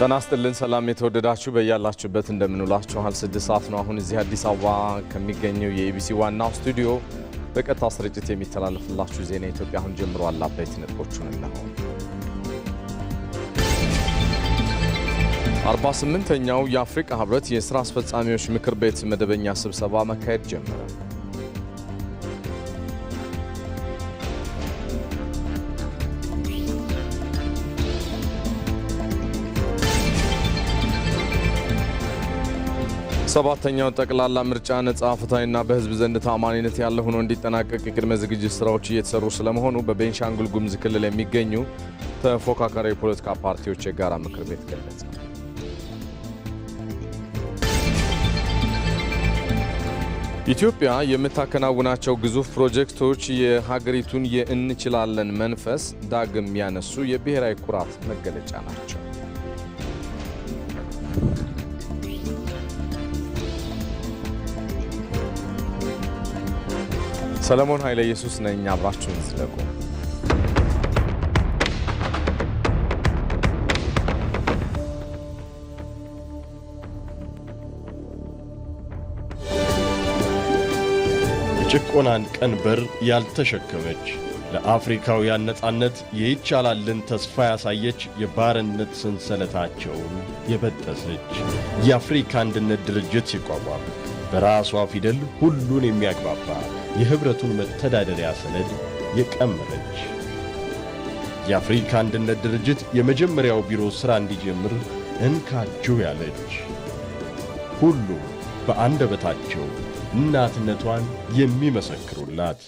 ተናስተልን ሰላም የተወደዳችሁ በያላችሁበት እንደምንውላችኋል 6 ሰዓት ነው አሁን እዚህ አዲስ አበባ ከሚገኘው የኢቢሲ ዋናው ስቱዲዮ በቀጥታ ስርጭት የሚተላለፍላችሁ ዜና ኢትዮጵያ አሁን ጀምሯል። አበይት ነጥቦቹን እነሆ። 48ኛው የአፍሪካ ህብረት የሥራ አስፈጻሚዎች ምክር ቤት መደበኛ ስብሰባ መካሄድ ጀመረ። ሰባተኛው ጠቅላላ ምርጫ ነጻ ፍትሃዊና በህዝብ ዘንድ ታማኝነት ያለው ሆኖ እንዲጠናቀቅ የቅድመ ዝግጅት ስራዎች እየተሰሩ ስለመሆኑ በቤንሻንጉል ጉሙዝ ክልል የሚገኙ ተፎካካሪ የፖለቲካ ፓርቲዎች የጋራ ምክር ቤት ገለጸ። ኢትዮጵያ የምታከናውናቸው ግዙፍ ፕሮጀክቶች የሀገሪቱን የእንችላለን መንፈስ ዳግም ያነሱ የብሔራዊ ኩራት መገለጫ ናቸው። ሰለሞን ኃይለ ኢየሱስ ነኝ። አብራችሁን ዝለቁ። የጭቆናን ቀንበር ያልተሸከመች ለአፍሪካውያን ነጻነት የይቻላልን ተስፋ ያሳየች የባርነት ሰንሰለታቸውን የበጠሰች የአፍሪካ አንድነት ድርጅት ሲቋቋም በራሷ ፊደል ሁሉን የሚያግባባ የህብረቱን መተዳደሪያ ሰነድ የቀመረች የአፍሪካ አንድነት ድርጅት የመጀመሪያው ቢሮ ሥራ እንዲጀምር እንካችሁ ያለች ሁሉም በአንደበታቸው እናትነቷን የሚመሰክሩላት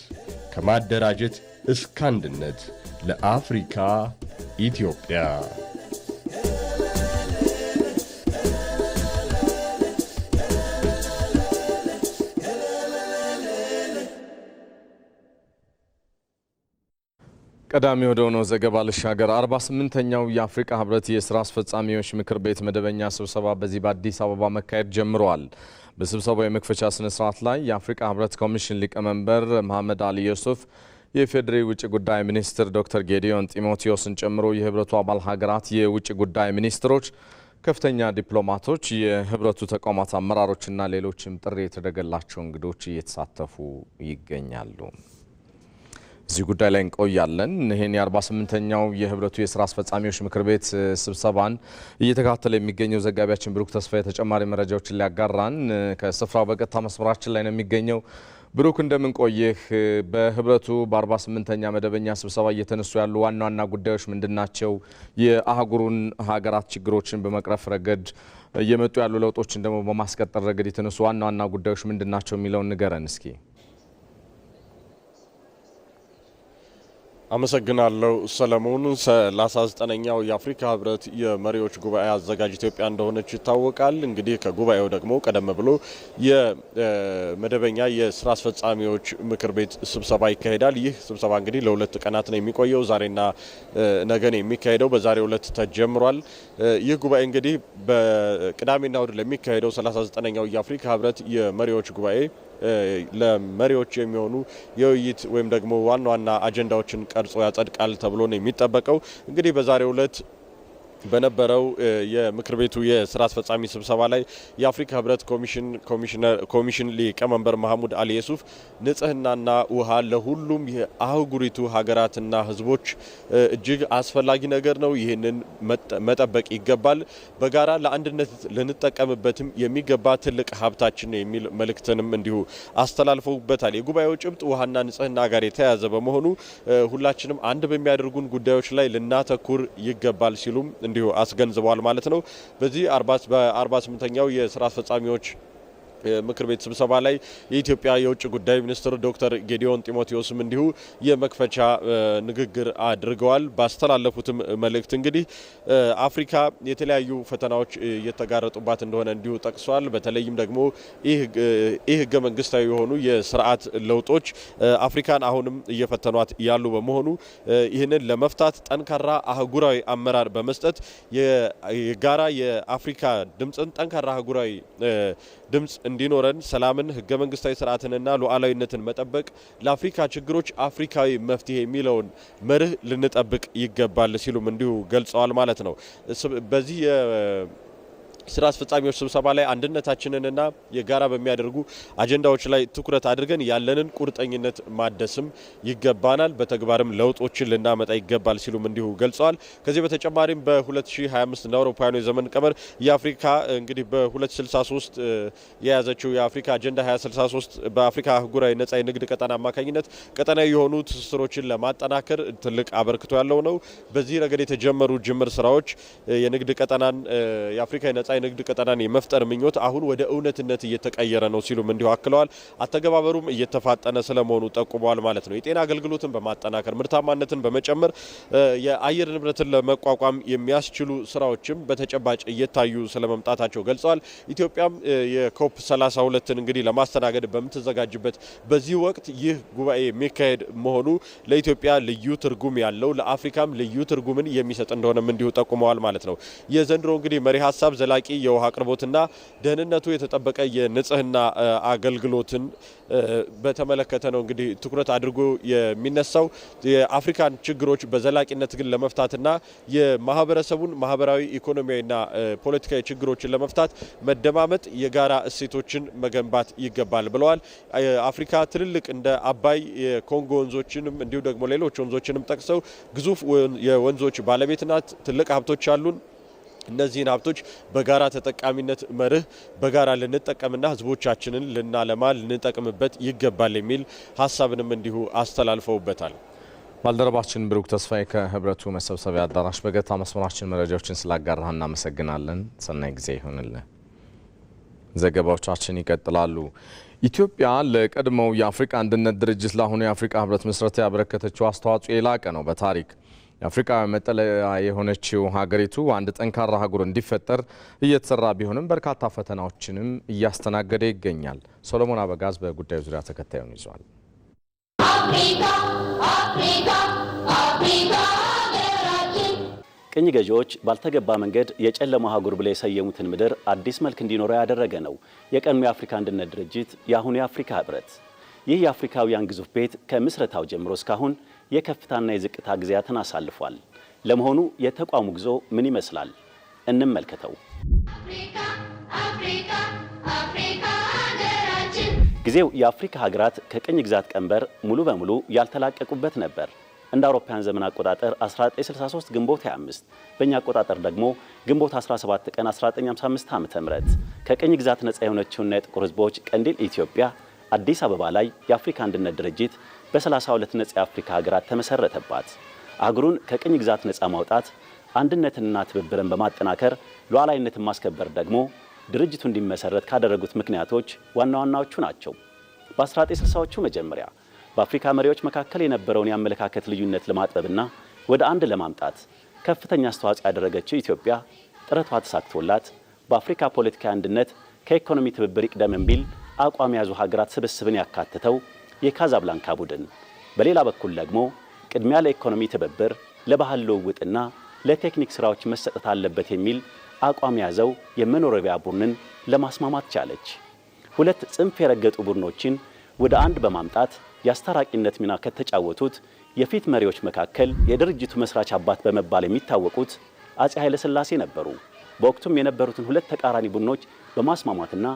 ከማደራጀት እስከ አንድነት ለአፍሪካ ኢትዮጵያ። ቀዳሚ ወደ ሆነው ዘገባ ልሻገር። 48ኛው የአፍሪካ ህብረት የሥራ አስፈጻሚዎች ምክር ቤት መደበኛ ስብሰባ በዚህ በአዲስ አበባ መካሄድ ጀምሯል። በስብሰባው የመክፈቻ ስነ ስርዓት ላይ የአፍሪካ ህብረት ኮሚሽን ሊቀመንበር መሐመድ አሊ ዩሱፍ፣ የፌዴሪ ውጭ ጉዳይ ሚኒስትር ዶክተር ጌዲዮን ጢሞቴዎስን ጨምሮ የህብረቱ አባል ሀገራት የውጭ ጉዳይ ሚኒስትሮች፣ ከፍተኛ ዲፕሎማቶች፣ የህብረቱ ተቋማት አመራሮችና ሌሎችም ጥሪ የተደረገላቸው እንግዶች እየተሳተፉ ይገኛሉ። እዚህ ጉዳይ ላይ እንቆያለን። ይሄን የ48ኛው የህብረቱ የሥራ አስፈጻሚዎች ምክር ቤት ስብሰባን እየተከታተለ የሚገኘው ዘጋቢያችን ብሩክ ተስፋዬ ተጨማሪ መረጃዎችን ሊያጋራን ከስፍራው በቀጥታ መስመራችን ላይ ነው የሚገኘው። ብሩክ እንደምን ቆየህ? በህብረቱ በ48ኛ መደበኛ ስብሰባ እየተነሱ ያሉ ዋና ዋና ጉዳዮች ምንድናቸው? የአህጉሩን ሀገራት ችግሮችን በመቅረፍ ረገድ እየመጡ ያሉ ለውጦችን ደግሞ በማስቀጠል ረገድ የተነሱ ዋና ዋና ጉዳዮች ምንድናቸው የሚለውን ንገረን እስኪ። አመሰግናለሁ ሰለሞን። 39ኛው የአፍሪካ ህብረት የመሪዎች ጉባኤ አዘጋጅ ኢትዮጵያ እንደሆነች ይታወቃል። እንግዲህ ከጉባኤው ደግሞ ቀደም ብሎ የመደበኛ የሥራ አስፈጻሚዎች ምክር ቤት ስብሰባ ይካሄዳል። ይህ ስብሰባ እንግዲህ ለሁለት ቀናት ነው የሚቆየው። ዛሬና ነገ ነው የሚካሄደው። በዛሬው ዕለት ተጀምሯል። ይህ ጉባኤ እንግዲህ በቅዳሜና እሁድ ለሚካሄደው 39ኛው የአፍሪካ ህብረት የመሪዎች ጉባኤ ለመሪዎች የሚሆኑ የውይይት ወይም ደግሞ ዋና ዋና አጀንዳዎችን ቀርጾ ያጸድቃል ተብሎ ነው የሚጠበቀው። እንግዲህ በዛሬው ዕለት በነበረው የምክር ቤቱ የሥራ አስፈጻሚ ስብሰባ ላይ የአፍሪካ ህብረት ኮሚሽን ሊቀመንበር መሐሙድ አሊ ዩሱፍ ንጽህናና ውሃ ለሁሉም የአህጉሪቱ ሀገራትና ህዝቦች እጅግ አስፈላጊ ነገር ነው፣ ይህንን መጠበቅ ይገባል፣ በጋራ ለአንድነት ልንጠቀምበትም የሚገባ ትልቅ ሀብታችን ነው የሚል መልእክትንም እንዲሁ አስተላልፈውበታል። የጉባኤው ጭብጥ ውሃና ንጽህና ጋር የተያያዘ በመሆኑ ሁላችንም አንድ በሚያደርጉን ጉዳዮች ላይ ልናተኩር ይገባል ሲሉም እንዲሁ አስገንዝበዋል ማለት ነው። በዚህ በ48ኛው የሥራ አስፈጻሚዎች ምክር ቤት ስብሰባ ላይ የኢትዮጵያ የውጭ ጉዳይ ሚኒስትር ዶክተር ጌዲዮን ጢሞቴዎስም እንዲሁ የመክፈቻ ንግግር አድርገዋል። ባስተላለፉትም መልእክት እንግዲህ አፍሪካ የተለያዩ ፈተናዎች እየተጋረጡባት እንደሆነ እንዲሁ ጠቅሷል። በተለይም ደግሞ ይህ ህገ መንግስታዊ የሆኑ የስርዓት ለውጦች አፍሪካን አሁንም እየፈተኗት ያሉ በመሆኑ ይህንን ለመፍታት ጠንካራ አህጉራዊ አመራር በመስጠት የጋራ የአፍሪካ ድምፅን ጠንካራ አህጉራዊ ድምጽ እንዲኖረን ሰላምን፣ ህገ መንግስታዊ ስርዓትንና ሉዓላዊነትን መጠበቅ ለአፍሪካ ችግሮች አፍሪካዊ መፍትሄ የሚለውን መርህ ልንጠብቅ ይገባል ሲሉም እንዲሁ ገልጸዋል ማለት ነው። በዚህ ስራ አስፈጻሚዎች ስብሰባ ላይ አንድነታችንንና የጋራ በሚያደርጉ አጀንዳዎች ላይ ትኩረት አድርገን ያለንን ቁርጠኝነት ማደስም ይገባናል፣ በተግባርም ለውጦችን ልናመጣ ይገባል ሲሉም እንዲሁ ገልጸዋል። ከዚህ በተጨማሪም በ2025 እንደ አውሮፓውያኑ የዘመን ቀመር የአፍሪካ እንግዲህ በ2063 የያዘችው የአፍሪካ አጀንዳ 2063 በአፍሪካ አህጉራዊ ነጻ የንግድ ቀጠና አማካኝነት ቀጠናዊ የሆኑ ትስስሮችን ለማጠናከር ትልቅ አበርክቶ ያለው ነው። በዚህ ረገድ የተጀመሩ ጅምር ስራዎች የንግድ ቀጠናን የአፍሪካ ነጻ የንግድ ቀጠናን የመፍጠር ምኞት አሁን ወደ እውነትነት እየተቀየረ ነው ሲሉም እንዲሁ አክለዋል። አተገባበሩም እየተፋጠነ ስለመሆኑ ጠቁመዋል ማለት ነው። የጤና አገልግሎትን በማጠናከር ምርታማነትን በመጨመር የአየር ንብረትን ለመቋቋም የሚያስችሉ ስራዎችም በተጨባጭ እየታዩ ስለመምጣታቸው ገልጸዋል። ኢትዮጵያም የኮፕ 32ን እንግዲህ ለማስተናገድ በምትዘጋጅበት በዚህ ወቅት ይህ ጉባኤ የሚካሄድ መሆኑ ለኢትዮጵያ ልዩ ትርጉም ያለው ለአፍሪካም ልዩ ትርጉምን የሚሰጥ እንደሆነም እንዲሁ ጠቁመዋል ማለት ነው። የዘንድሮ እንግዲህ መሪ ሀሳብ ዘላቂ የውሃ አቅርቦትና ደህንነቱ የተጠበቀ የንጽህና አገልግሎትን በተመለከተ ነው እንግዲህ ትኩረት አድርጎ የሚነሳው። የአፍሪካን ችግሮች በዘላቂነት ግን ለመፍታትና የማህበረሰቡን ማህበራዊ ኢኮኖሚያዊና ፖለቲካዊ ችግሮችን ለመፍታት መደማመጥ፣ የጋራ እሴቶችን መገንባት ይገባል ብለዋል። አፍሪካ ትልልቅ እንደ አባይ የኮንጎ ወንዞችንም እንዲሁ ደግሞ ሌሎች ወንዞችንም ጠቅሰው ግዙፍ የወንዞች ባለቤት ናት። ትልቅ ሀብቶች አሉን። እነዚህን ሀብቶች በጋራ ተጠቃሚነት መርህ በጋራ ልንጠቀምና ህዝቦቻችንን ልናለማ ልንጠቅምበት ይገባል የሚል ሀሳብንም እንዲሁ አስተላልፈውበታል። ባልደረባችን ብሩክ ተስፋዬ ከህብረቱ መሰብሰቢያ አዳራሽ በገታ መስመራችን መረጃዎችን ስላጋራህ እናመሰግናለን። ሰናይ ጊዜ ይሁንልህ። ዘገባዎቻችን ይቀጥላሉ። ኢትዮጵያ ለቀድሞው የአፍሪካ አንድነት ድርጅት ለአሁኑ የአፍሪካ ህብረት ምስረታ ያበረከተችው አስተዋጽኦ የላቀ ነው። በታሪክ የአፍሪካ መጠለያ የሆነችው ሀገሪቱ አንድ ጠንካራ አህጉር እንዲፈጠር እየተሰራ ቢሆንም በርካታ ፈተናዎችንም እያስተናገደ ይገኛል። ሶሎሞን አበጋዝ በጉዳዩ ዙሪያ ተከታዩን ይዟል። ቅኝ ገዢዎች ባልተገባ መንገድ የጨለማ አህጉር ብለው የሰየሙትን ምድር አዲስ መልክ እንዲኖረው ያደረገ ነው የቀድሞ የአፍሪካ አንድነት ድርጅት የአሁኑ የአፍሪካ ህብረት። ይህ የአፍሪካውያን ግዙፍ ቤት ከምስረታው ጀምሮ እስካሁን የከፍታና የዝቅታ ጊዜያትን አሳልፏል። ለመሆኑ የተቋሙ ጉዞ ምን ይመስላል? እንመልከተው። ጊዜው የአፍሪካ ሀገራት ከቅኝ ግዛት ቀንበር ሙሉ በሙሉ ያልተላቀቁበት ነበር። እንደ አውሮፓውያን ዘመን አቆጣጠር 1963 ግንቦት 25 በእኛ አቆጣጠር ደግሞ ግንቦት 17 ቀን 1955 ዓ.ም ከቅኝ ግዛት ነጻ የሆነችውና የጥቁር ህዝቦች ቀንዲል ኢትዮጵያ አዲስ አበባ ላይ የአፍሪካ አንድነት ድርጅት በ32 ነጻ የአፍሪካ ሀገራት ተመሰረተባት። አህጉሩን ከቅኝ ግዛት ነጻ ማውጣት፣ አንድነትንና ትብብርን በማጠናከር ሉዓላዊነትን ማስከበር ደግሞ ድርጅቱ እንዲመሰረት ካደረጉት ምክንያቶች ዋና ዋናዎቹ ናቸው። በ1960ዎቹ መጀመሪያ በአፍሪካ መሪዎች መካከል የነበረውን የአመለካከት ልዩነት ለማጥበብና ወደ አንድ ለማምጣት ከፍተኛ አስተዋጽኦ ያደረገችው ኢትዮጵያ ጥረቷ ተሳክቶላት በአፍሪካ ፖለቲካዊ አንድነት ከኢኮኖሚ ትብብር ይቅደም የሚል አቋም የያዙ ሀገራት ስብስብን ያካተተው የካዛብላንካ ቡድን፣ በሌላ በኩል ደግሞ ቅድሚያ ለኢኮኖሚ ትብብር፣ ለባህል ልውውጥና ለቴክኒክ ስራዎች መሰጠት አለበት የሚል አቋም የያዘው የመኖሪያ ቡድንን ለማስማማት ቻለች። ሁለት ጽንፍ የረገጡ ቡድኖችን ወደ አንድ በማምጣት የአስታራቂነት ሚና ከተጫወቱት የፊት መሪዎች መካከል የድርጅቱ መስራች አባት በመባል የሚታወቁት አፄ ኃይለ ሥላሴ ነበሩ። በወቅቱም የነበሩትን ሁለት ተቃራኒ ቡድኖች በማስማማትና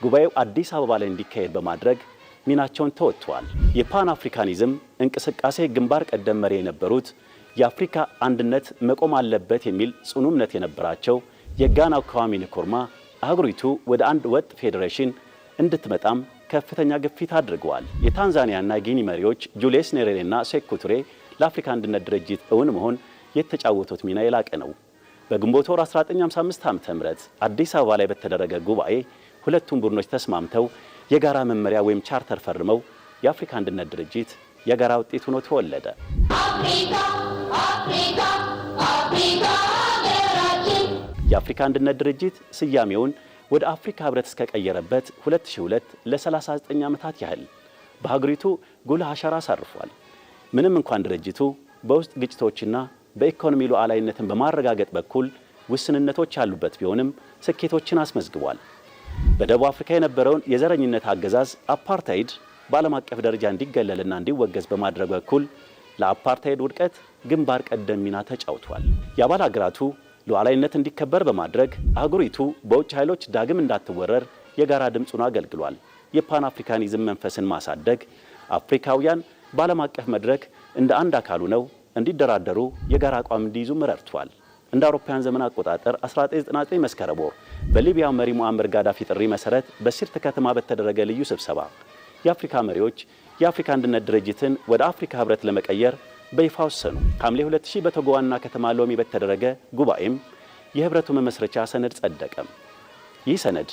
ጉባኤው አዲስ አበባ ላይ እንዲካሄድ በማድረግ ሚናቸውን ተወጥተዋል። የፓን አፍሪካኒዝም እንቅስቃሴ ግንባር ቀደም መሪ የነበሩት የአፍሪካ አንድነት መቆም አለበት የሚል ጽኑ እምነት የነበራቸው የጋናው ካዋሚ ንኩርማ አህጉሪቱ ወደ አንድ ወጥ ፌዴሬሽን እንድትመጣም ከፍተኛ ግፊት አድርገዋል። የታንዛኒያና ጊኒ መሪዎች ጁልየስ ኔሬሬና ሴኩ ቱሬ ለአፍሪካ አንድነት ድርጅት እውን መሆን የተጫወቱት ሚና የላቀ ነው። በግንቦት ወር 1955 ዓ.ም አዲስ አበባ ላይ በተደረገ ጉባኤ ሁለቱም ቡድኖች ተስማምተው የጋራ መመሪያ ወይም ቻርተር ፈርመው የአፍሪካ አንድነት ድርጅት የጋራ ውጤት ሆኖ ተወለደ። የአፍሪካ አንድነት ድርጅት ስያሜውን ወደ አፍሪካ ህብረት እስከቀየረበት 2002 ለ39 ዓመታት ያህል በሀገሪቱ ጉልህ አሻራ አሳርፏል። ምንም እንኳን ድርጅቱ በውስጥ ግጭቶችና በኢኮኖሚ ሉዓላዊነትን በማረጋገጥ በኩል ውስንነቶች ያሉበት ቢሆንም ስኬቶችን አስመዝግቧል። በደቡብ አፍሪካ የነበረውን የዘረኝነት አገዛዝ አፓርታይድ በዓለም አቀፍ ደረጃ እንዲገለልና እንዲወገዝ በማድረግ በኩል ለአፓርታይድ ውድቀት ግንባር ቀደም ሚና ተጫውቷል። የአባል ሀገራቱ ሉዓላዊነት እንዲከበር በማድረግ አህጉሪቱ በውጭ ኃይሎች ዳግም እንዳትወረር የጋራ ድምፁን አገልግሏል። የፓን አፍሪካኒዝም መንፈስን ማሳደግ አፍሪካውያን በዓለም አቀፍ መድረክ እንደ አንድ አካሉ ነው እንዲደራደሩ የጋራ አቋም እንዲይዙ ረድቷል። እንደ አውሮፓውያን ዘመን አቆጣጠር 1999 መስከረም ወር በሊቢያው መሪ ሙአመር ጋዳፊ ጥሪ መሰረት በሲርት ከተማ በተደረገ ልዩ ስብሰባ የአፍሪካ መሪዎች የአፍሪካ አንድነት ድርጅትን ወደ አፍሪካ ህብረት ለመቀየር በይፋ ወሰኑ። ሐምሌ 2000 በቶጎ ዋና ከተማ ሎሚ በተደረገ ጉባኤም የህብረቱ መመስረቻ ሰነድ ጸደቀ። ይህ ሰነድ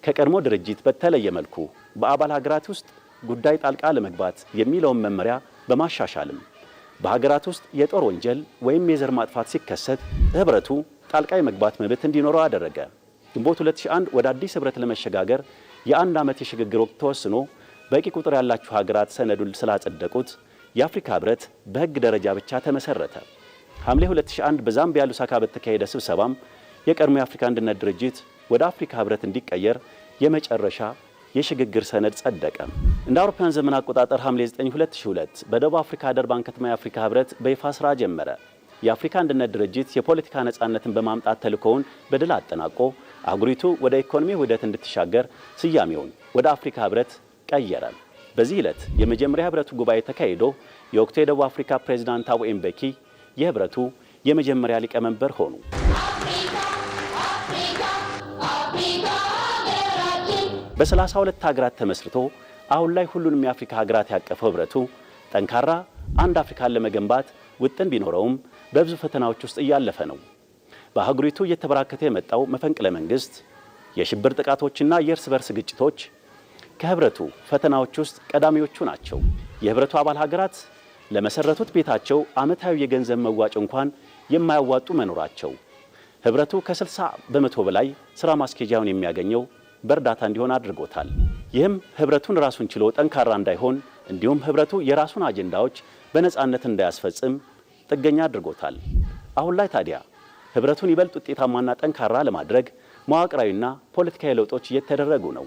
ከቀድሞ ድርጅት በተለየ መልኩ በአባል ሀገራት ውስጥ ጉዳይ ጣልቃ ለመግባት የሚለውን መመሪያ በማሻሻልም በሀገራት ውስጥ የጦር ወንጀል ወይም የዘር ማጥፋት ሲከሰት ህብረቱ ጣልቃ የመግባት መብት እንዲኖረው አደረገ። ግንቦት 2001 ወደ አዲስ ህብረት ለመሸጋገር የአንድ ዓመት የሽግግር ወቅት ተወስኖ በቂ ቁጥር ያላቸው ሀገራት ሰነዱን ስላጸደቁት የአፍሪካ ህብረት በህግ ደረጃ ብቻ ተመሰረተ። ሐምሌ 2001 በዛምቢያ ሉሳካ በተካሄደ ስብሰባም የቀድሞ የአፍሪካ አንድነት ድርጅት ወደ አፍሪካ ህብረት እንዲቀየር የመጨረሻ የሽግግር ሰነድ ጸደቀ። እንደ አውሮፓውያን ዘመን አቆጣጠር ሐምሌ 9 2002 በደቡብ አፍሪካ ደርባን ከተማ የአፍሪካ ህብረት በይፋ ስራ ጀመረ። የአፍሪካ አንድነት ድርጅት የፖለቲካ ነጻነትን በማምጣት ተልእኮውን በድል አጠናቆ አህጉሪቱ ወደ ኢኮኖሚ ውህደት እንድትሻገር ስያሜውን ወደ አፍሪካ ህብረት ቀየረ። በዚህ ዕለት የመጀመሪያ ህብረቱ ጉባኤ ተካሂዶ የወቅቱ የደቡብ አፍሪካ ፕሬዝዳንት ታቦ ምቤኪ የህብረቱ የመጀመሪያ ሊቀመንበር ሆኑ። በ32 ሀገራት ተመስርቶ አሁን ላይ ሁሉንም የአፍሪካ ሀገራት ያቀፈው ህብረቱ ጠንካራ አንድ አፍሪካን ለመገንባት ውጥን ቢኖረውም በብዙ ፈተናዎች ውስጥ እያለፈ ነው። በአህጉሪቱ እየተበራከተ የመጣው መፈንቅለ መንግስት፣ የሽብር ጥቃቶችና የእርስ በርስ ግጭቶች ከህብረቱ ፈተናዎች ውስጥ ቀዳሚዎቹ ናቸው። የህብረቱ አባል ሀገራት ለመሰረቱት ቤታቸው ዓመታዊ የገንዘብ መዋጮ እንኳን የማያዋጡ መኖራቸው ህብረቱ ከ60 በመቶ በላይ ስራ ማስኬጃውን የሚያገኘው በእርዳታ እንዲሆን አድርጎታል። ይህም ህብረቱን ራሱን ችሎ ጠንካራ እንዳይሆን እንዲሁም ህብረቱ የራሱን አጀንዳዎች በነጻነት እንዳያስፈጽም ጥገኛ አድርጎታል። አሁን ላይ ታዲያ ህብረቱን ይበልጥ ውጤታማና ጠንካራ ለማድረግ መዋቅራዊና ፖለቲካዊ ለውጦች እየተደረጉ ነው።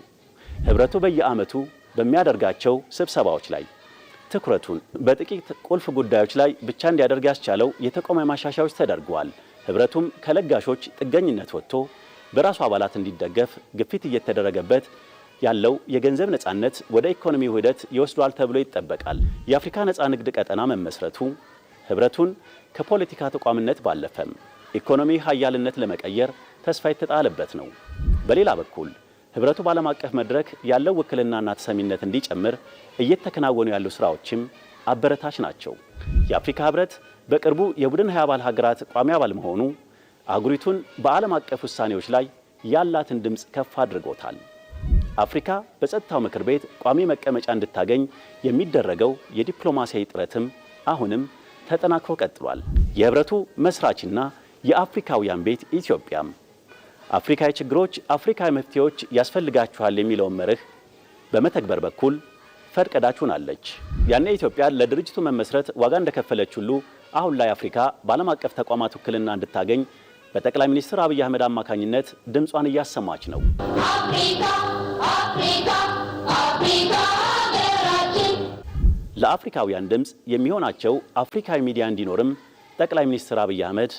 ህብረቱ በየዓመቱ በሚያደርጋቸው ስብሰባዎች ላይ ትኩረቱን በጥቂት ቁልፍ ጉዳዮች ላይ ብቻ እንዲያደርግ ያስቻለው የተቋማዊ ማሻሻያዎች ተደርገዋል። ህብረቱም ከለጋሾች ጥገኝነት ወጥቶ በራሱ አባላት እንዲደገፍ ግፊት እየተደረገበት ያለው የገንዘብ ነጻነት ወደ ኢኮኖሚ ውህደት ይወስዷል ተብሎ ይጠበቃል። የአፍሪካ ነጻ ንግድ ቀጠና መመስረቱ ህብረቱን ከፖለቲካ ተቋምነት ባለፈም ኢኮኖሚ ሀያልነት ለመቀየር ተስፋ የተጣለበት ነው። በሌላ በኩል ህብረቱ በዓለም አቀፍ መድረክ ያለው ውክልናና ተሰሚነት እንዲጨምር እየተከናወኑ ያሉ ስራዎችም አበረታች ናቸው። የአፍሪካ ህብረት በቅርቡ የቡድን 20 አባል ሀገራት ቋሚ አባል መሆኑ አህጉሪቱን በዓለም አቀፍ ውሳኔዎች ላይ ያላትን ድምፅ ከፍ አድርጎታል። አፍሪካ በጸጥታው ምክር ቤት ቋሚ መቀመጫ እንድታገኝ የሚደረገው የዲፕሎማሲያዊ ጥረትም አሁንም ተጠናክሮ ቀጥሏል። የህብረቱ መስራችና የአፍሪካውያን ቤት ኢትዮጵያም አፍሪካዊ ችግሮች አፍሪካዊ መፍትሄዎች ያስፈልጋቸዋል የሚለውን መርህ በመተግበር በኩል ፈርቀዳች ሆናለች። ያኔ ኢትዮጵያ ለድርጅቱ መመስረት ዋጋ እንደከፈለች ሁሉ አሁን ላይ አፍሪካ በዓለም አቀፍ ተቋማት ውክልና እንድታገኝ በጠቅላይ ሚኒስትር አብይ አህመድ አማካኝነት ድምጿን እያሰማች ነው። ለአፍሪካውያን ድምፅ የሚሆናቸው አፍሪካዊ ሚዲያ እንዲኖርም ጠቅላይ ሚኒስትር አብይ አህመድ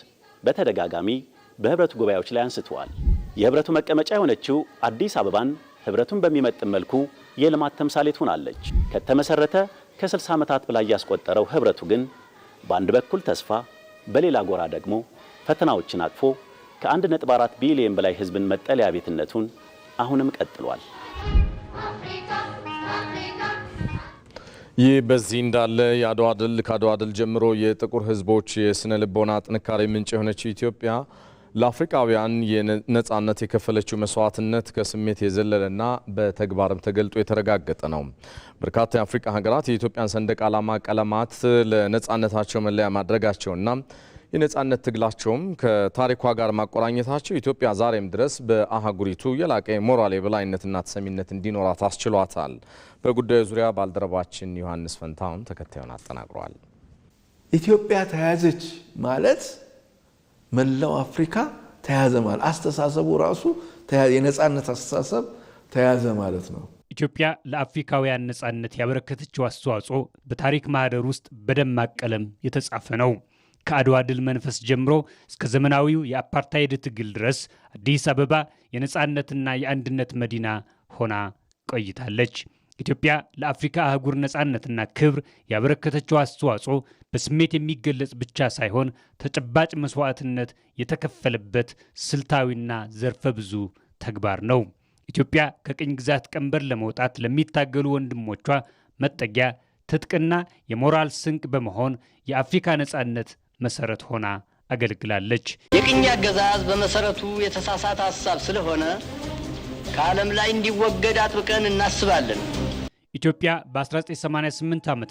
በተደጋጋሚ በህብረቱ ጉባኤዎች ላይ አንስተዋል። የህብረቱ መቀመጫ የሆነችው አዲስ አበባን ህብረቱን በሚመጥን መልኩ የልማት ተምሳሌት ሆናለች። ከተመሰረተ ከ60 ዓመታት በላይ ያስቆጠረው ህብረቱ ግን በአንድ በኩል ተስፋ፣ በሌላ ጎራ ደግሞ ፈተናዎችን አቅፎ ከ1.4 ቢሊዮን በላይ ህዝብን መጠለያ ቤትነቱን አሁንም ቀጥሏል። ይህ በዚህ እንዳለ የአድዋ ድል ከአድዋ ድል ጀምሮ የጥቁር ህዝቦች የስነ ልቦና ጥንካሬ ምንጭ የሆነችው ኢትዮጵያ ለአፍሪካውያን የነጻነት የከፈለችው መስዋዕትነት ከስሜት የዘለለና በተግባርም ተገልጦ የተረጋገጠ ነው። በርካታ የአፍሪካ ሀገራት የኢትዮጵያን ሰንደቅ ዓላማ ቀለማት ለነጻነታቸው መለያ ማድረጋቸውና የነጻነት ትግላቸውም ከታሪኳ ጋር ማቆራኘታቸው ኢትዮጵያ ዛሬም ድረስ በአህጉሪቱ የላቀ ሞራል የበላይነትና ተሰሚነት እንዲኖራት አስችሏታል። በጉዳዩ ዙሪያ ባልደረባችን ዮሐንስ ፈንታውን ተከታዩን አጠናቅሯል። ኢትዮጵያ ተያዘች ማለት መላው አፍሪካ ተያዘ ማለት አስተሳሰቡ ራሱ የነጻነት አስተሳሰብ ተያዘ ማለት ነው። ኢትዮጵያ ለአፍሪካውያን ነጻነት ያበረከተችው አስተዋጽኦ በታሪክ ማህደር ውስጥ በደማቅ ቀለም የተጻፈ ነው። ከአድዋ ድል መንፈስ ጀምሮ እስከ ዘመናዊው የአፓርታይድ ትግል ድረስ አዲስ አበባ የነጻነትና የአንድነት መዲና ሆና ቆይታለች። ኢትዮጵያ ለአፍሪካ አህጉር ነጻነትና ክብር ያበረከተችው አስተዋጽኦ በስሜት የሚገለጽ ብቻ ሳይሆን ተጨባጭ መስዋዕትነት የተከፈለበት ስልታዊና ዘርፈ ብዙ ተግባር ነው። ኢትዮጵያ ከቅኝ ግዛት ቀንበር ለመውጣት ለሚታገሉ ወንድሞቿ መጠጊያ፣ ትጥቅና የሞራል ስንቅ በመሆን የአፍሪካ ነጻነት መሰረት ሆና አገልግላለች። የቅኝ አገዛዝ በመሰረቱ የተሳሳተ ሐሳብ ስለሆነ ከዓለም ላይ እንዲወገድ አጥብቀን እናስባለን። ኢትዮጵያ በ1988 ዓ.ም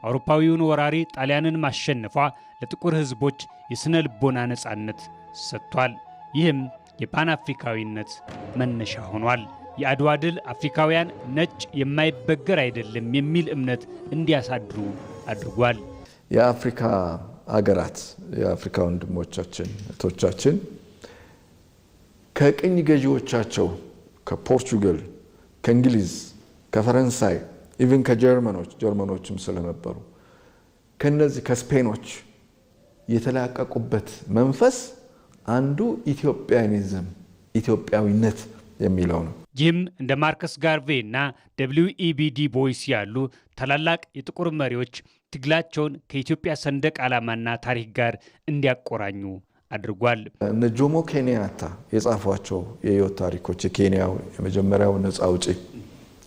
አውሮፓዊውን ወራሪ ጣሊያንን ማሸነፏ ለጥቁር ሕዝቦች የስነ ልቦና ነጻነት ሰጥቷል። ይህም የፓን አፍሪካዊነት መነሻ ሆኗል። የአድዋ ድል አፍሪካውያን ነጭ የማይበገር አይደለም የሚል እምነት እንዲያሳድሩ አድርጓል። የአፍሪካ አገራት የአፍሪካ ወንድሞቻችን እህቶቻችን ከቅኝ ገዢዎቻቸው ከፖርቹጋል፣ ከእንግሊዝ፣ ከፈረንሳይ ኢቭን ከጀርመኖችም ስለነበሩ ከነዚህ ከስፔኖች የተላቀቁበት መንፈስ አንዱ ኢትዮጵያኒዝም ኢትዮጵያዊነት የሚለው ነው። ይህም እንደ ማርከስ ጋርቬ እና WEB ዱ ቦይስ ያሉ ታላላቅ የጥቁር መሪዎች ትግላቸውን ከኢትዮጵያ ሰንደቅ ዓላማና ታሪክ ጋር እንዲያቆራኙ አድርጓል። እነ ጆሞ ኬንያታ የጻፏቸው የህይወት ታሪኮች የኬንያው የመጀመሪያው ነፃ አውጪ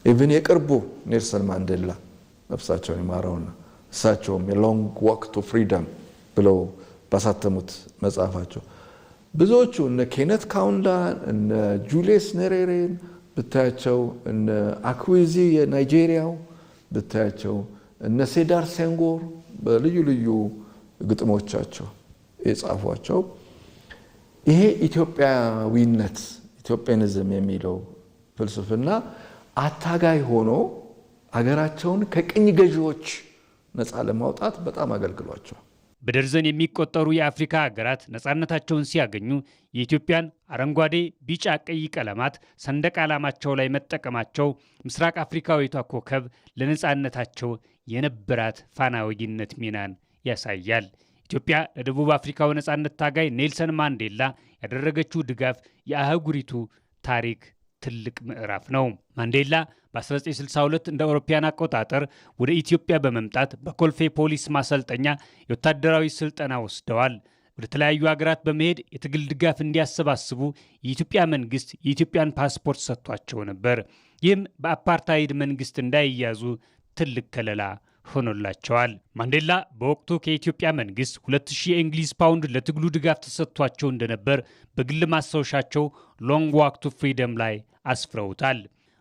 ኢቭን የቅርቡ ኔልሰን ማንዴላ ነፍሳቸውን ይማረውና እሳቸውም የሎንግ ዋክ ቱ ፍሪደም ብለው ባሳተሙት መጽሐፋቸው ብዙዎቹ እነ ኬነት ካውንዳ እነ ጁሊየስ ኔሬሬን ብታያቸው እነ አክዊዚ የናይጄሪያው ብታያቸው እነ ሴዳር ሴንጎር በልዩ ልዩ ግጥሞቻቸው የጻፏቸው ይሄ ኢትዮጵያዊነት ኢትዮጵያኒዝም የሚለው ፍልስፍና አታጋይ ሆኖ አገራቸውን ከቅኝ ገዢዎች ነፃ ለማውጣት በጣም አገልግሏቸው። በደርዘን የሚቆጠሩ የአፍሪካ ሀገራት ነጻነታቸውን ሲያገኙ የኢትዮጵያን አረንጓዴ፣ ቢጫ፣ ቀይ ቀለማት ሰንደቅ ዓላማቸው ላይ መጠቀማቸው ምስራቅ አፍሪካዊቷ ኮከብ ለነጻነታቸው የነበራት ፋና ወጊነት ሚናን ያሳያል። ኢትዮጵያ ለደቡብ አፍሪካው ነጻነት ታጋይ ኔልሰን ማንዴላ ያደረገችው ድጋፍ የአህጉሪቱ ታሪክ ትልቅ ምዕራፍ ነው። ማንዴላ በ1962 እንደ አውሮፓውያን አቆጣጠር ወደ ኢትዮጵያ በመምጣት በኮልፌ ፖሊስ ማሰልጠኛ የወታደራዊ ስልጠና ወስደዋል። ወደ ተለያዩ ሀገራት በመሄድ የትግል ድጋፍ እንዲያሰባስቡ የኢትዮጵያ መንግስት የኢትዮጵያን ፓስፖርት ሰጥቷቸው ነበር። ይህም በአፓርታይድ መንግስት እንዳይያዙ ትልቅ ከለላ ሆኖላቸዋል። ማንዴላ በወቅቱ ከኢትዮጵያ መንግስት 2000 የእንግሊዝ ፓውንድ ለትግሉ ድጋፍ ተሰጥቷቸው እንደነበር በግል ማስታወሻቸው ሎንግ ዋክ ቱ ፍሪደም ላይ አስፍረውታል።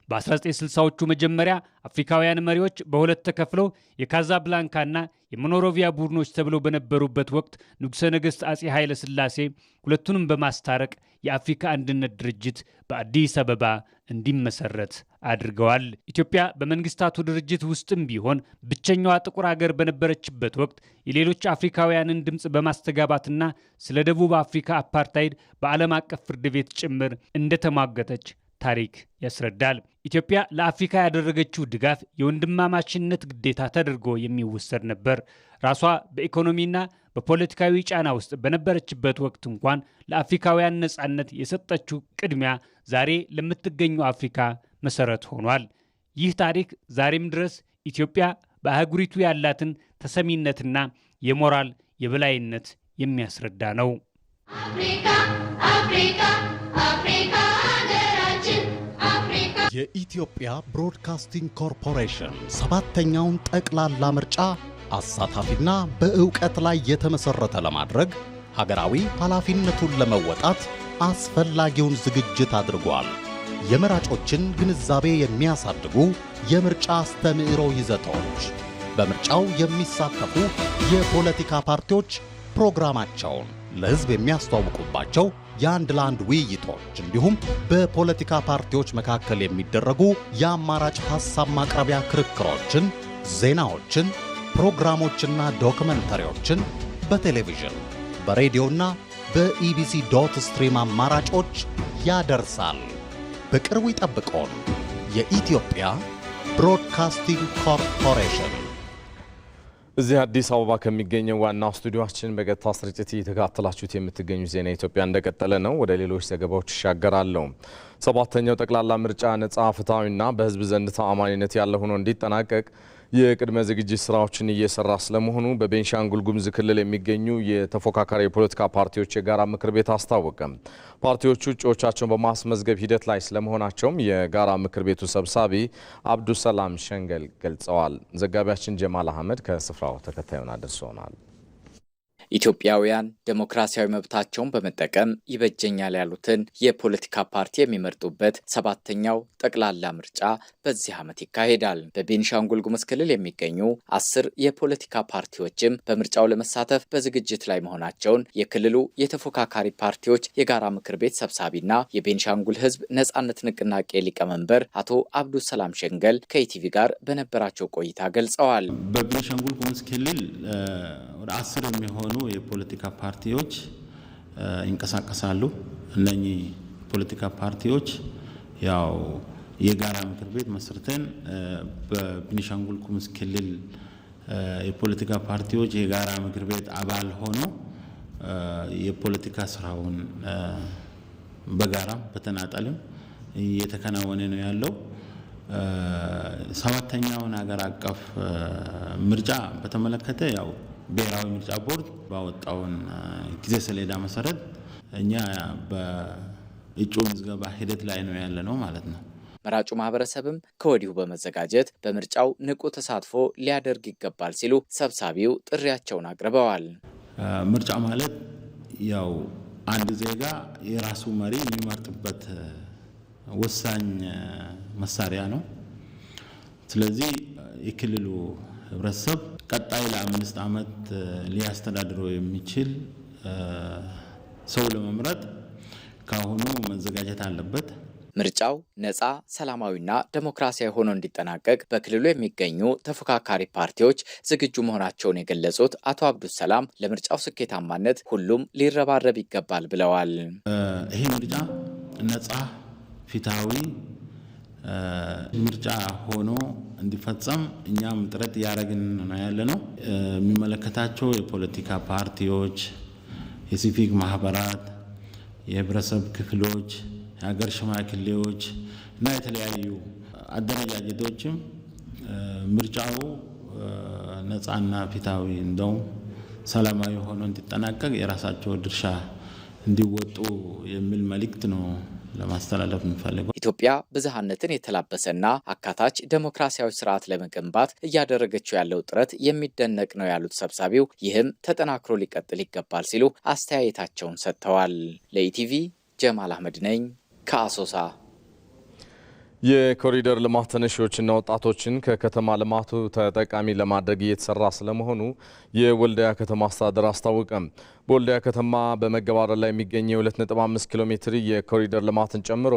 በ1960ዎቹ መጀመሪያ አፍሪካውያን መሪዎች በሁለት ተከፍለው የካዛብላንካና የሞኖሮቪያ ቡድኖች ተብለው በነበሩበት ወቅት ንጉሠ ነገሥት አጼ ኃይለ ሥላሴ ሁለቱንም በማስታረቅ የአፍሪካ አንድነት ድርጅት በአዲስ አበባ እንዲመሰረት አድርገዋል። ኢትዮጵያ በመንግስታቱ ድርጅት ውስጥም ቢሆን ብቸኛዋ ጥቁር አገር በነበረችበት ወቅት የሌሎች አፍሪካውያንን ድምፅ በማስተጋባትና ስለ ደቡብ አፍሪካ አፓርታይድ በዓለም አቀፍ ፍርድ ቤት ጭምር እንደተሟገተች ታሪክ ያስረዳል። ኢትዮጵያ ለአፍሪካ ያደረገችው ድጋፍ የወንድማማችነት ግዴታ ተደርጎ የሚወሰድ ነበር። ራሷ በኢኮኖሚና በፖለቲካዊ ጫና ውስጥ በነበረችበት ወቅት እንኳን ለአፍሪካውያን ነጻነት የሰጠችው ቅድሚያ ዛሬ ለምትገኘው አፍሪካ መሰረት ሆኗል። ይህ ታሪክ ዛሬም ድረስ ኢትዮጵያ በአህጉሪቱ ያላትን ተሰሚነትና የሞራል የበላይነት የሚያስረዳ ነው። አፍሪካ አፍሪካ አፍሪካ የኢትዮጵያ ብሮድካስቲንግ ኮርፖሬሽን 7ኛውን ጠቅላላ ምርጫ አሳታፊና በእውቀት ላይ የተመሰረተ ለማድረግ ሀገራዊ ኃላፊነቱን ለመወጣት አስፈላጊውን ዝግጅት አድርጓል። የመራጮችን ግንዛቤ የሚያሳድጉ የምርጫ አስተምህሮ ይዘቶች፣ በምርጫው የሚሳተፉ የፖለቲካ ፓርቲዎች ፕሮግራማቸውን ለሕዝብ የሚያስተዋውቁባቸው የአንድ ለአንድ ውይይቶች እንዲሁም በፖለቲካ ፓርቲዎች መካከል የሚደረጉ የአማራጭ ሐሳብ ማቅረቢያ ክርክሮችን፣ ዜናዎችን፣ ፕሮግራሞችና ዶክመንተሪዎችን በቴሌቪዥን በሬዲዮና በኢቢሲ ዶት ስትሪም አማራጮች ያደርሳል። በቅርቡ ይጠብቀውን። የኢትዮጵያ ብሮድካስቲንግ ኮርፖሬሽን እዚህ አዲስ አበባ ከሚገኘው ዋናው ስቱዲዮአችን በቀጥታ ስርጭት እየተከታተላችሁት የምትገኙ ዜና ኢትዮጵያ እንደቀጠለ ነው። ወደ ሌሎች ዘገባዎች ይሻገራለሁ። ሰባተኛው ጠቅላላ ምርጫ ነጻ፣ ፍትሐዊና በህዝብ ዘንድ ተአማኒነት ያለው ሆኖ እንዲጠናቀቅ የቅድመ ዝግጅት ስራዎችን እየሰራ ስለመሆኑ በቤንሻንጉል ጉሙዝ ክልል የሚገኙ የተፎካካሪ የፖለቲካ ፓርቲዎች የጋራ ምክር ቤት አስታወቀ። ፓርቲዎቹ እጩዎቻቸውን በማስመዝገብ ሂደት ላይ ስለመሆናቸውም የጋራ ምክር ቤቱ ሰብሳቢ አብዱሰላም ሸንገል ገልጸዋል። ዘጋቢያችን ጀማል አህመድ ከስፍራው ተከታዩን አድርሶናል። ኢትዮጵያውያን ዴሞክራሲያዊ መብታቸውን በመጠቀም ይበጀኛል ያሉትን የፖለቲካ ፓርቲ የሚመርጡበት ሰባተኛው ጠቅላላ ምርጫ በዚህ ዓመት ይካሄዳል። በቤንሻንጉል ጉሙዝ ክልል የሚገኙ 10 የፖለቲካ ፓርቲዎችም በምርጫው ለመሳተፍ በዝግጅት ላይ መሆናቸውን የክልሉ የተፎካካሪ ፓርቲዎች የጋራ ምክር ቤት ሰብሳቢና የቤንሻንጉል ሕዝብ ነጻነት ንቅናቄ ሊቀመንበር አቶ አብዱሰላም ሸንገል ከኢቲቪ ጋር በነበራቸው ቆይታ ገልጸዋል። በቤንሻንጉል ጉሙዝ ክልል ወደ 10 የሚሆኑ የፖለቲካ ፓርቲዎች ይንቀሳቀሳሉ። እነኚህ ፖለቲካ ፓርቲዎች ያው የጋራ ምክር ቤት መስርተን በቤንሻንጉል ጉሙዝ ክልል የፖለቲካ ፓርቲዎች የጋራ ምክር ቤት አባል ሆኖ የፖለቲካ ስራውን በጋራም በተናጠልም እየተከናወነ ነው ያለው። ሰባተኛውን ሀገር አቀፍ ምርጫ በተመለከተ ያው ብሔራዊ ምርጫ ቦርድ ባወጣውን ጊዜ ሰሌዳ መሰረት እኛ በእጩ ምዝገባ ሂደት ላይ ነው ያለነው ማለት ነው። መራጩ ማህበረሰብም ከወዲሁ በመዘጋጀት በምርጫው ንቁ ተሳትፎ ሊያደርግ ይገባል ሲሉ ሰብሳቢው ጥሪያቸውን አቅርበዋል። ምርጫ ማለት ያው አንድ ዜጋ የራሱ መሪ የሚመርጥበት ወሳኝ መሳሪያ ነው። ስለዚህ የክልሉ ህብረተሰብ ቀጣይ ለ5 ዓመት ሊያስተዳድረው የሚችል ሰው ለመምረጥ ካሁኑ መዘጋጀት አለበት። ምርጫው ነጻ፣ ሰላማዊና ዴሞክራሲያዊ ሆኖ እንዲጠናቀቅ በክልሉ የሚገኙ ተፎካካሪ ፓርቲዎች ዝግጁ መሆናቸውን የገለጹት አቶ አብዱሰላም ለምርጫው ስኬታማነት ሁሉም ሊረባረብ ይገባል ብለዋል። ይሄ ምርጫ ነጻ፣ ፍትሃዊ ምርጫ ሆኖ እንዲፈጸም እኛም ጥረት ያደረግን ነው ያለነው። የሚመለከታቸው የፖለቲካ ፓርቲዎች፣ የሲቪክ ማህበራት፣ የህብረተሰብ ክፍሎች፣ የሀገር ሽማግሌዎች እና የተለያዩ አደረጃጀቶችም ምርጫው ነጻና ፍትሃዊ እንደው ሰላማዊ ሆኖ እንዲጠናቀቅ የራሳቸው ድርሻ እንዲወጡ የሚል መልእክት ነው ለማስተላለፍ እንፈልገው። ኢትዮጵያ ብዝሃነትን የተላበሰና አካታች ዴሞክራሲያዊ ስርዓት ለመገንባት እያደረገችው ያለው ጥረት የሚደነቅ ነው ያሉት ሰብሳቢው ይህም ተጠናክሮ ሊቀጥል ይገባል ሲሉ አስተያየታቸውን ሰጥተዋል። ለኢቲቪ ጀማል አህመድ ነኝ ከአሶሳ። የኮሪደር ልማት ተነሺዎችና ወጣቶችን ከከተማ ልማቱ ተጠቃሚ ለማድረግ እየተሰራ ስለመሆኑ የወልዲያ ከተማ አስተዳደር አስታወቀም። በወልዲያ ከተማ በመገባደድ ላይ የሚገኘው 2.5 ኪሎ ሜትር የኮሪደር ልማትን ጨምሮ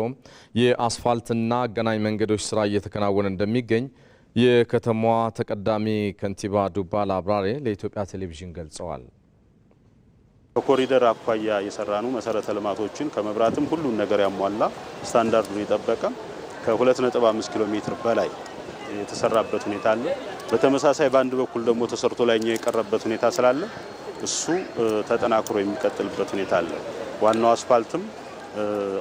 የአስፋልትና አገናኝ መንገዶች ስራ እየተከናወነ እንደሚገኝ የከተማዋ ተቀዳሚ ከንቲባ ዱባል አብራሬ ለኢትዮጵያ ቴሌቪዥን ገልጸዋል። በኮሪደር አኳያ የሰራኑ መሰረተ ልማቶችን ከመብራትም ሁሉን ነገር ያሟላ ስታንዳርዱን የጠበቀ ከ2.5 ኪሎ ሜትር በላይ የተሰራበት ሁኔታ አለ። በተመሳሳይ በአንድ በኩል ደግሞ ተሰርቶ ላይኛው የቀረበት ሁኔታ ስላለ እሱ ተጠናክሮ የሚቀጥልበት ሁኔታ አለ። ዋናው አስፋልትም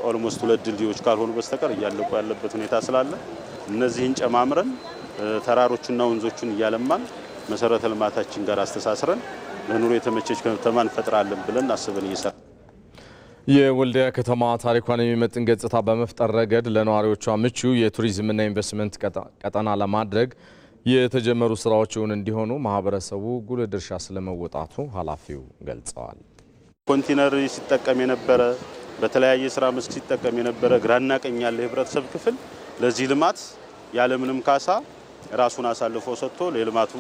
ኦልሞስት 2 ድልድዮች ካልሆኑ በስተቀር እያለቁ ያለበት ሁኔታ ስላለ እነዚህን ጨማምረን ተራሮችና ወንዞችን እያለማን መሰረተ ልማታችን ጋር አስተሳስረን ለኑሮ የተመቸች ከተማ እንፈጥራለን ብለን አስበን እየሰራን የወልዲያ ከተማ ታሪኳን የሚመጥን ገጽታ በመፍጠር ረገድ ለነዋሪዎቿ ምቹ የቱሪዝምና ኢንቨስትመንት ቀጠና ለማድረግ የተጀመሩ ስራዎችን እንዲሆኑ ማህበረሰቡ ጉልህ ድርሻ ስለመወጣቱ ኃላፊው ገልጸዋል። ኮንቴነር ሲጠቀም የነበረ በተለያየ ስራ መስክ ሲጠቀም የነበረ ግራና ቀኝ ያለ ህብረተሰብ ክፍል ለዚህ ልማት ያለምንም ካሳ ራሱን አሳልፎ ሰጥቶ ለልማቱ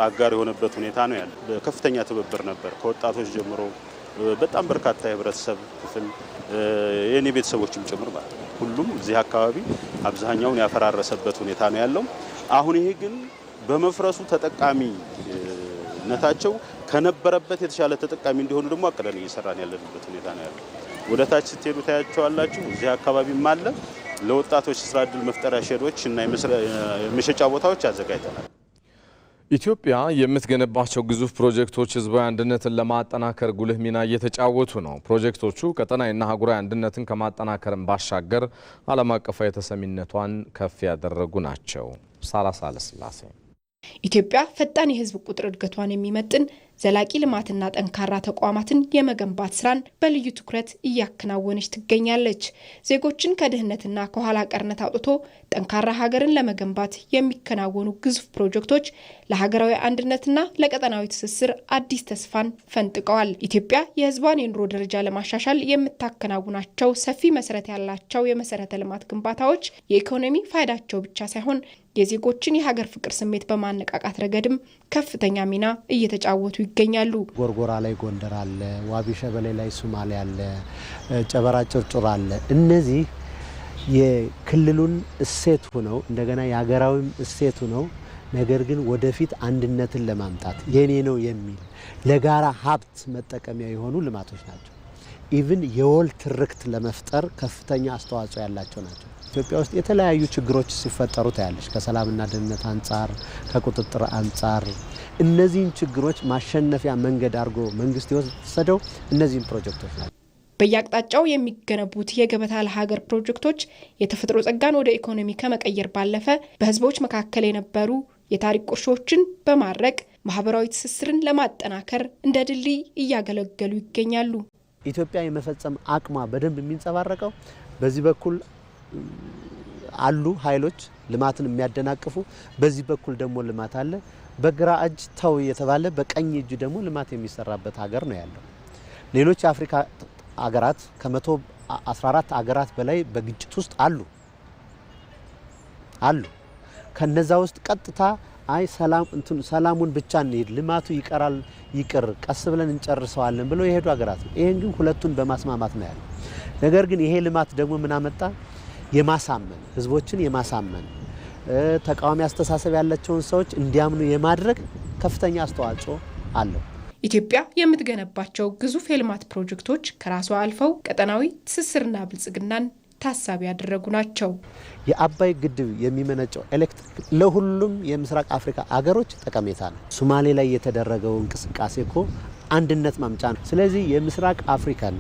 አጋር የሆነበት ሁኔታ ነው ያለ። ከፍተኛ ትብብር ነበር ከወጣቶች ጀምሮ በጣም በርካታ የህብረተሰብ ክፍል የኔ ቤተሰቦችም ጭምር ማለት ነው። ሁሉም እዚህ አካባቢ አብዛኛውን ያፈራረሰበት ሁኔታ ነው ያለው። አሁን ይሄ ግን በመፍረሱ ተጠቃሚነታቸው ከነበረበት የተሻለ ተጠቃሚ እንዲሆኑ ደግሞ አቅደን እየሰራን ያለንበት ሁኔታ ነው ያለው። ወደ ታች ስትሄዱ ታያቸዋላችሁ። እዚህ አካባቢም አለ። ለወጣቶች ስራ ዕድል መፍጠሪያ ሼዶች እና የመሸጫ ቦታዎች አዘጋጅተናል። ኢትዮጵያ የምትገነባቸው ግዙፍ ፕሮጀክቶች ህዝባዊ አንድነትን ለማጠናከር ጉልህ ሚና እየተጫወቱ ነው። ፕሮጀክቶቹ ቀጠናዊና አህጉራዊ አንድነትን ከማጠናከርም ባሻገር ዓለም አቀፋዊ ተሰሚነቷን ከፍ ያደረጉ ናቸው። ሳራ ሳለስላሴ ኢትዮጵያ ፈጣን የህዝብ ቁጥር እድገቷን የሚመጥን ዘላቂ ልማትና ጠንካራ ተቋማትን የመገንባት ስራን በልዩ ትኩረት እያከናወነች ትገኛለች። ዜጎችን ከድህነትና ከኋላ ቀርነት አውጥቶ ጠንካራ ሀገርን ለመገንባት የሚከናወኑ ግዙፍ ፕሮጀክቶች ለሀገራዊ አንድነትና ለቀጠናዊ ትስስር አዲስ ተስፋን ፈንጥቀዋል። ኢትዮጵያ የህዝቧን የኑሮ ደረጃ ለማሻሻል የምታከናውናቸው ሰፊ መሰረት ያላቸው የመሰረተ ልማት ግንባታዎች የኢኮኖሚ ፋይዳቸው ብቻ ሳይሆን የዜጎችን የሀገር ፍቅር ስሜት በማነቃቃት ረገድም ከፍተኛ ሚና እየተጫወቱ ይገኛሉ። ጎርጎራ ላይ ጎንደር አለ፣ ዋቢ ሸበሌ ላይ ሶማሌ አለ፣ ጨበራ ጭርጭር አለ። እነዚህ የክልሉን እሴት ሆነው እንደገና የሀገራዊም እሴት ሆነው ነገር ግን ወደፊት አንድነትን ለማምጣት የኔ ነው የሚል ለጋራ ሀብት መጠቀሚያ የሆኑ ልማቶች ናቸው። ኢቭን የወል ትርክት ለመፍጠር ከፍተኛ አስተዋጽኦ ያላቸው ናቸው። ኢትዮጵያ ውስጥ የተለያዩ ችግሮች ሲፈጠሩ ታያለች። ከሰላምና ደህንነት አንጻር፣ ከቁጥጥር አንጻር እነዚህን ችግሮች ማሸነፊያ መንገድ አድርጎ መንግስት የወሰደው እነዚህን ፕሮጀክቶች ናቸው። በየአቅጣጫው የሚገነቡት የገበታ ለሀገር ፕሮጀክቶች የተፈጥሮ ጸጋን ወደ ኢኮኖሚ ከመቀየር ባለፈ በህዝቦች መካከል የነበሩ የታሪክ ቁርሾችን በማድረቅ ማህበራዊ ትስስርን ለማጠናከር እንደ ድልድይ እያገለገሉ ይገኛሉ። ኢትዮጵያ የመፈጸም አቅሟ በደንብ የሚንጸባረቀው በዚህ በኩል አሉ ኃይሎች ልማትን የሚያደናቅፉ፣ በዚህ በኩል ደግሞ ልማት አለ። በግራ እጅ ተው የተባለ በቀኝ እጅ ደግሞ ልማት የሚሰራበት ሀገር ነው ያለው። ሌሎች የአፍሪካ ሀገራት ከ114 ሀገራት በላይ በግጭት ውስጥ አሉ። ከነዛ ውስጥ ቀጥታ አይ ሰላሙን ብቻ እንሂድ ልማቱ ይቅር ቀስ ብለን እንጨርሰዋለን ብለው የሄዱ ሀገራት ነው። ይሄን ግን ሁለቱን በማስማማት ነው ያለው። ነገር ግን ይሄ ልማት ደግሞ ምን አመጣ? የማሳመን ህዝቦችን የማሳመን ተቃዋሚ አስተሳሰብ ያላቸውን ሰዎች እንዲያምኑ የማድረግ ከፍተኛ አስተዋጽኦ አለው። ኢትዮጵያ የምትገነባቸው ግዙፍ የልማት ፕሮጀክቶች ከራሷ አልፈው ቀጠናዊ ትስስርና ብልጽግናን ታሳቢ ያደረጉ ናቸው። የአባይ ግድብ የሚመነጨው ኤሌክትሪክ ለሁሉም የምስራቅ አፍሪካ አገሮች ጠቀሜታ ነው። ሶማሌ ላይ የተደረገው እንቅስቃሴ እኮ አንድነት ማምጫ ነው። ስለዚህ የምስራቅ አፍሪካን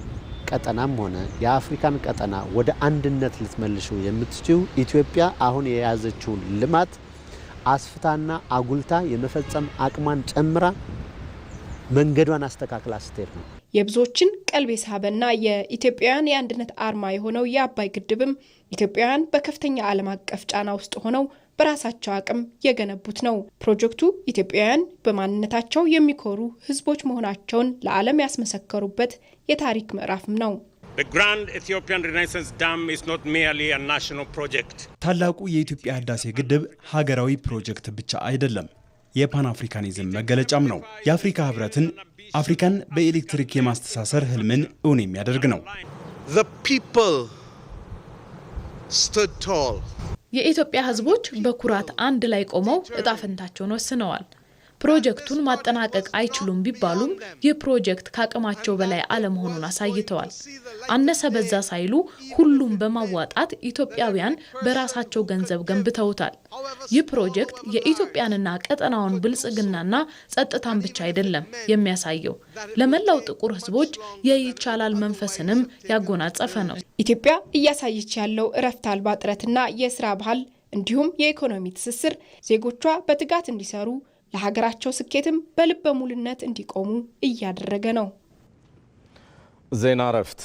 ቀጠናም ሆነ የአፍሪካን ቀጠና ወደ አንድነት ልትመልሹ የምትችው ኢትዮጵያ አሁን የያዘችውን ልማት አስፍታና አጉልታ የመፈጸም አቅሟን ጨምራ መንገዷን አስተካክላ ስትሄድ ነው። የብዙዎችን ቀልብ የሳበና የኢትዮጵያውያን የአንድነት አርማ የሆነው የአባይ ግድብም ኢትዮጵያውያን በከፍተኛ ዓለም አቀፍ ጫና ውስጥ ሆነው በራሳቸው አቅም የገነቡት ነው። ፕሮጀክቱ ኢትዮጵያውያን በማንነታቸው የሚኮሩ ህዝቦች መሆናቸውን ለዓለም ያስመሰከሩበት የታሪክ ምዕራፍም ነው። ታላቁ የኢትዮጵያ ህዳሴ ግድብ ሀገራዊ ፕሮጀክት ብቻ አይደለም፣ የፓን አፍሪካኒዝም መገለጫም ነው። የአፍሪካ ህብረትን አፍሪካን በኤሌክትሪክ የማስተሳሰር ህልምን እውን የሚያደርግ ነው። የኢትዮጵያ ህዝቦች በኩራት አንድ ላይ ቆመው እጣ ፈንታቸውን ወስነዋል። ፕሮጀክቱን ማጠናቀቅ አይችሉም ቢባሉም ይህ ፕሮጀክት ከአቅማቸው በላይ አለመሆኑን አሳይተዋል። አነሰ በዛ ሳይሉ ሁሉም በማዋጣት ኢትዮጵያውያን በራሳቸው ገንዘብ ገንብተውታል። ይህ ፕሮጀክት የኢትዮጵያንና ቀጠናውን ብልጽግናና ጸጥታን ብቻ አይደለም የሚያሳየው፣ ለመላው ጥቁር ህዝቦች የይቻላል መንፈስንም ያጎናጸፈ ነው። ኢትዮጵያ እያሳየች ያለው እረፍት አልባ ጥረትና የስራ ባህል እንዲሁም የኢኮኖሚ ትስስር ዜጎቿ በትጋት እንዲሰሩ ለሀገራቸው ስኬትም በልበ ሙሉነት እንዲቆሙ እያደረገ ነው። ዜና እረፍት።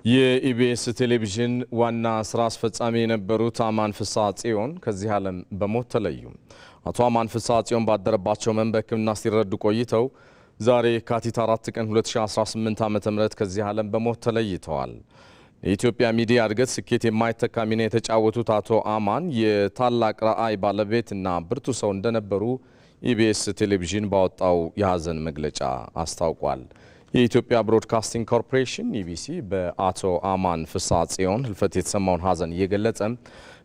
የኢቢኤስ ቴሌቪዥን ዋና ስራ አስፈጻሚ የነበሩት አማን ፍስሐ ጽዮን ከዚህ ዓለም በሞት ተለዩ። አቶ አማን ፍስሐ ጽዮን ባደረባቸው ህመም በሕክምና ሲረዱ ቆይተው ዛሬ የካቲት 4 ቀን 2018 ዓ.ም ከዚህ ዓለም በሞት ተለይተዋል። የኢትዮጵያ ሚዲያ እድገት ስኬት የማይተካ ሚና የተጫወቱት አቶ አማን የታላቅ ራዕይ ባለቤትና ብርቱ ሰው እንደነበሩ ኢቢኤስ ቴሌቪዥን ባወጣው የሀዘን መግለጫ አስታውቋል። የኢትዮጵያ ብሮድካስቲንግ ኮርፖሬሽን ኢቢሲ በአቶ አማን ፍስሐ ጽዮን ህልፈት የተሰማውን ሀዘን እየገለጸ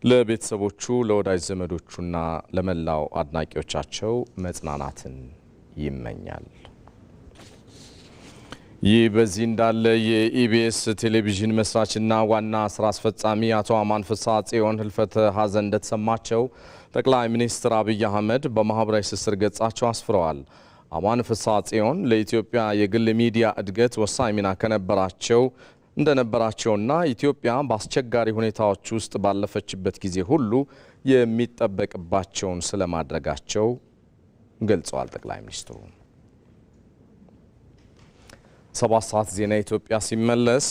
ለቤተሰቦቹ፣ ለወዳጅ ዘመዶቹና ለመላው አድናቂዎቻቸው መጽናናትን ይመኛል። ይህ በዚህ እንዳለ የኢቢኤስ ቴሌቪዥን መስራችና ዋና ስራ አስፈጻሚ አቶ አማን ፍስሐ ጽዮን ህልፈተ ሐዘን እንደተሰማቸው ጠቅላይ ሚኒስትር አብይ አህመድ በማህበራዊ ትስስር ገጻቸው አስፍረዋል። አማን ፍስሐ ጽዮን ለኢትዮጵያ የግል ሚዲያ እድገት ወሳኝ ሚና እንደነበራቸውና ኢትዮጵያ በአስቸጋሪ ሁኔታዎች ውስጥ ባለፈችበት ጊዜ ሁሉ የሚጠበቅባቸውን ስለማድረጋቸው ገልጸዋል። ጠቅላይ ሚኒስትሩ 7 ሰዓት ዜና ኢትዮጵያ ሲመለስ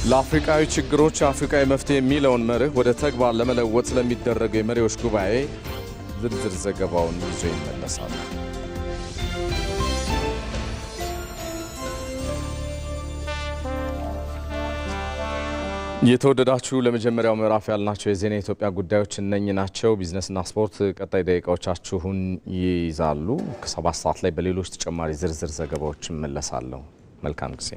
ለአፍሪካዊ ችግሮች አፍሪካዊ መፍትሄ የሚለውን መርህ ወደ ተግባር ለመለወጥ ስለሚደረገው የመሪዎች ጉባኤ ዝርዝር ዘገባውን ይዞ ይመለሳል። የተወደዳችሁ ለመጀመሪያው ምዕራፍ ያልናቸው የዜና ኢትዮጵያ ጉዳዮች እነኚህ ናቸው። ቢዝነስና ስፖርት ቀጣይ ደቂቃዎቻችሁን ይይዛሉ። ከ7 ሰዓት ላይ በሌሎች ተጨማሪ ዝርዝር ዘገባዎች እመለሳለሁ። መልካም ጊዜ።